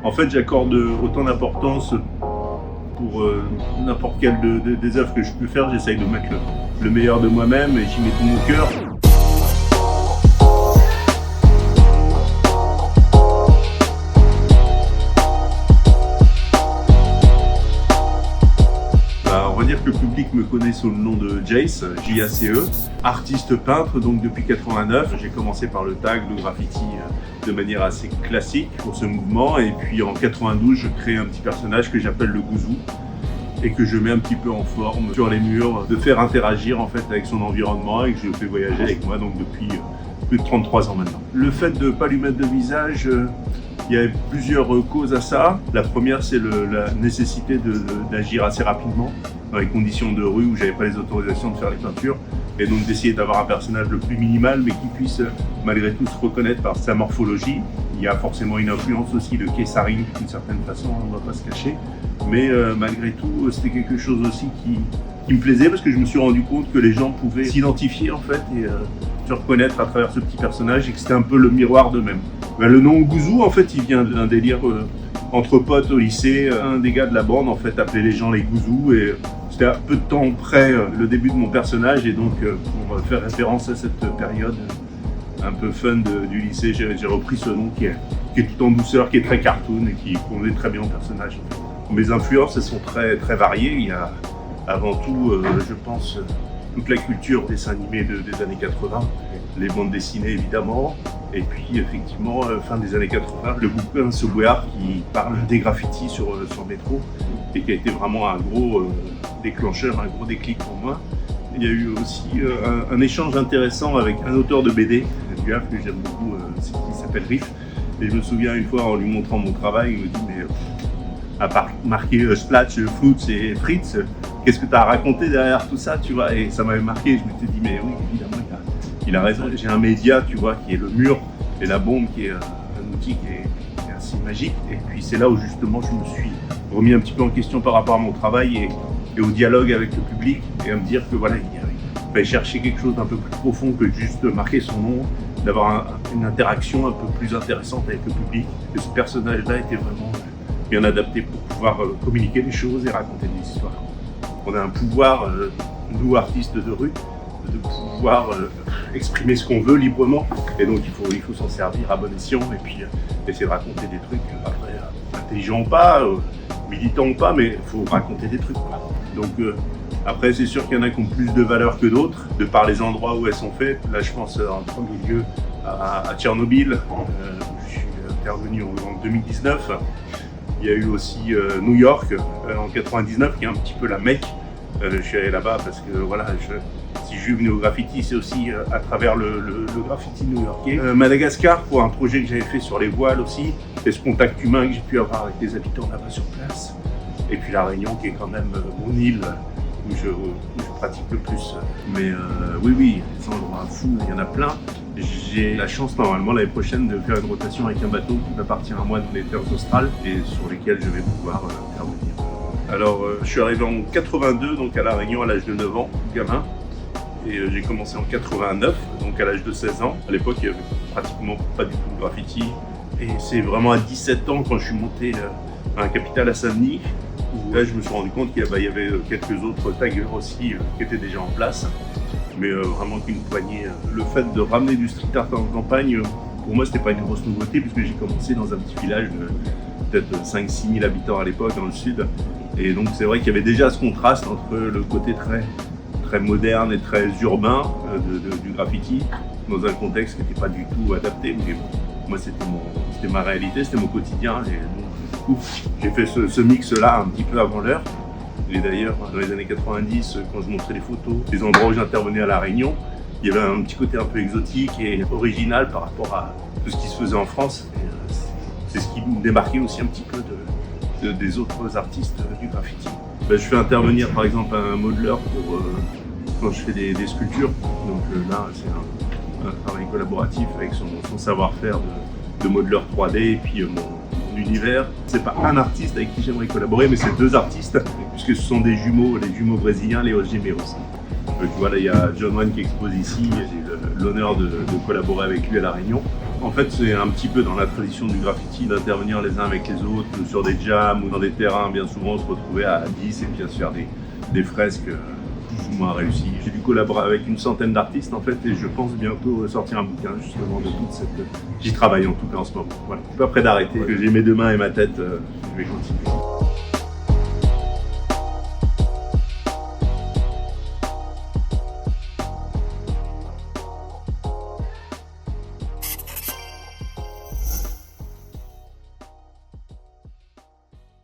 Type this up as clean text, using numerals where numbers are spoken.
En fait, j'accorde autant d'importance pour n'importe quelle des œuvres que je peux faire. J'essaye de mettre le meilleur de moi-même et j'y mets tout mon cœur. On va dire que le public me connaît sous le nom de Jace, J-A-C-E, artiste peintre. Donc depuis 89, j'ai commencé par le tag, le graffiti de manière assez classique pour ce mouvement. Et puis en 92, je crée un petit personnage que j'appelle le Gouzou et que je mets un petit peu en forme sur les murs, de faire interagir en fait avec son environnement et que je fais voyager avec moi donc depuis plus de 33 ans maintenant. Le fait de ne pas lui mettre de visage, il y a plusieurs causes à ça. La première, c'est la nécessité d'agir assez rapidement dans les conditions de rue où j'avais pas les autorisations de faire les peintures, et donc d'essayer d'avoir un personnage le plus minimal mais qui puisse malgré tout se reconnaître par sa morphologie. Il y a forcément une influence aussi de Kesari d'une certaine façon, on ne va pas se cacher, mais malgré tout c'était quelque chose aussi qui me plaisait parce que je me suis rendu compte que les gens pouvaient s'identifier en fait et se reconnaître à travers ce petit personnage et que c'était un peu le miroir d'eux-mêmes. Le nom Gouzou en fait il vient d'un délire entre potes au lycée. Un des gars de la bande en fait appelait les gens les Gouzous et c'était un peu de temps après le début de mon personnage et donc pour faire référence à cette période un peu fun du lycée, j'ai repris ce nom qui est tout en douceur, qui est très cartoon et qui convenait très bien au personnage. Mes influences elles sont très, très variées. Il y a avant tout, je pense, toute la culture dessin animé des années 80, les bandes dessinées évidemment, et puis effectivement, fin des années 80, le bouquin Subway qui parle des graffitis sur métro et qui a été vraiment un gros déclencheur, un gros déclic pour moi. Il y a eu aussi un échange intéressant avec un auteur de BD, un gars que j'aime beaucoup, qui s'appelle Riff, et je me souviens une fois en lui montrant mon travail, il me dit mais à part marquer Splatch, Flutz et Fritz, qu'est-ce que tu as raconté derrière tout ça, tu vois? Et ça m'avait marqué, je m'étais dit mais oui, évidemment, il a raison. J'ai un média, tu vois, qui est le mur et la bombe qui est un outil qui est assez magique. Et puis c'est là où justement je me suis remis un petit peu en question par rapport à mon travail et au dialogue avec le public et à me dire que voilà, il fallait chercher quelque chose d'un peu plus profond que juste marquer son nom, d'avoir une interaction un peu plus intéressante avec le public. Et ce personnage-là était vraiment bien adapté pour pouvoir communiquer des choses et raconter des histoires. On a un pouvoir, nous artistes de rue, de pouvoir exprimer ce qu'on veut librement, et donc il faut s'en servir à bon escient et puis essayer de raconter des trucs après intelligents ou pas, militants ou pas, mais il faut raconter des trucs quoi. Donc après c'est sûr qu'il y en a qui ont plus de valeur que d'autres de par les endroits où elles sont faites. Là je pense en premier lieu à Tchernobyl, où je suis intervenu en 2019. Il y a eu aussi New York en 99 qui est un petit peu la Mecque. Je suis allé là-bas parce que voilà, si je suis venu au graffiti, c'est aussi à travers le graffiti new-yorkais. Madagascar pour un projet que j'avais fait sur les voiles aussi, et ce contact humain que j'ai pu avoir avec les habitants là-bas sur place. Et puis la Réunion qui est quand même mon île où je pratique le plus. Mais oui, des endroits fous, il y en a plein. J'ai la chance normalement l'année prochaine de faire une rotation avec un bateau qui m'appartient à moi dans les terres australes et sur lesquelles je vais pouvoir intervenir. Alors je suis arrivé en 82, donc à La Réunion à l'âge de 9 ans, gamin. Et j'ai commencé en 89, donc à l'âge de 16 ans. À l'époque, il n'y avait pratiquement pas du tout de graffiti. Et c'est vraiment à 17 ans, quand je suis monté à la capitale à Saint-Denis, où là je me suis rendu compte qu'il y avait quelques autres taggers aussi qui étaient déjà en place. Mais vraiment qu'une poignée. Le fait de ramener du street art en campagne, pour moi, c'était pas une grosse nouveauté, puisque j'ai commencé dans un petit village de peut-être 5-6 000 habitants à l'époque, dans le sud. Et donc c'est vrai qu'il y avait déjà ce contraste entre le côté très moderne et très urbain du graffiti, dans un contexte qui n'était pas du tout adapté. Mais bon, moi, c'était ma réalité, c'était mon quotidien. Et donc, du coup, j'ai fait ce mix-là un petit peu avant l'heure. Et d'ailleurs, dans les années 90, quand je montrais les photos des endroits où j'intervenais à La Réunion, il y avait un petit côté un peu exotique et original par rapport à tout ce qui se faisait en France. Et c'est ce qui me démarquait aussi un petit peu des autres artistes du graffiti. Je fais intervenir par exemple un modeleur quand je fais des sculptures. Donc là, c'est un travail collaboratif avec son savoir-faire de modeleur 3D et puis mon univers. C'est pas un artiste avec qui j'aimerais collaborer, mais c'est deux artistes, puisque ce sont des jumeaux, les jumeaux brésiliens, les Gemeros. Donc voilà, il y a John Wayne qui expose ici, j'ai l'honneur de collaborer avec lui à La Réunion. En fait, c'est un petit peu dans la tradition du graffiti d'intervenir les uns avec les autres sur des jams ou dans des terrains. Bien souvent, on se retrouvait à 10 et puis à se faire des fresques plus ou moins réussies. J'ai dû collaborer avec une centaine d'artistes en fait et je pense bientôt sortir un bouquin justement de toute cette... J'y travaille en tout cas en ce moment. Voilà. Je suis pas près d'arrêter. J'ai mes deux mains et ma tête, je vais continuer.